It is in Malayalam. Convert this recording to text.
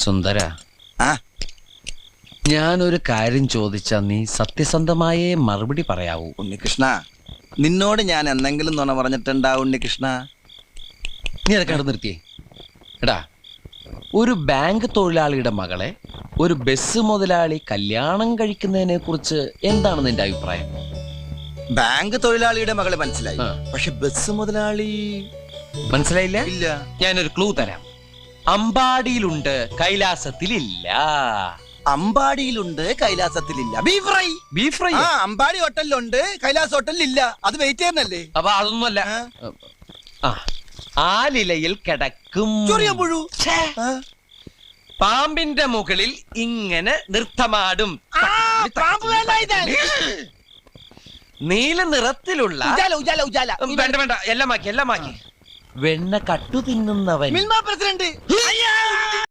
സുന്ദര, ഞാനൊരു കാര്യം ചോദിച്ചാ നീ സത്യസന്ധമായേ മറുപടി പറയാവൂ. ഉണ്ണികൃഷ്ണ, നിന്നോട് ഞാൻ എന്തെങ്കിലും നുണ പറഞ്ഞിട്ടുണ്ടാ ഉണ്ണികൃഷ്ണ? നീ അതൊക്കെ അവിടെ നിർത്തിയേ. എടാ, ഒരു ബാങ്ക് തൊഴിലാളിയുടെ മകളെ ഒരു ബസ് മുതലാളി കല്യാണം കഴിക്കുന്നതിനെ കുറിച്ച് എന്താണ് നിന്റെ അഭിപ്രായം? ബാങ്ക് തൊഴിലാളിയുടെ മകളെ മനസ്സിലായി, പക്ഷെ ബസ് മുതലാളി മനസ്സിലായില്ല? ഇല്ല. ഞാനൊരു ക്ലൂ തരാം. അമ്പാടിയിലുണ്ട്, കൈലാസത്തിലില്ല. അമ്പാടിയിലുണ്ട്, കൈലാസത്തിലില്ല. Beef fry. Beef fry Ambadi ഹോട്ടലിലുണ്ട്, കൈലാസ് ഹോട്ടലിലില്ല. അത് വെയിറ്റ് ചെയ്യുന്നല്ലേ? അപ്പൊ അതൊന്നുമല്ല. ആലിലയിൽ കിടക്കും ചൊറിയമ്പുഴു. പാമ്പിന്റെ മുകളിൽ ഇങ്ങനെ നൃത്തമാടും. നീല നിറത്തിലുള്ള വേണ്ട വേണ്ട, എല്ലാം മാക്കി. വെണ്ണ കട്ടു തിന്നുന്നവൻ. മിൽമ പ്രസിഡന്റ്.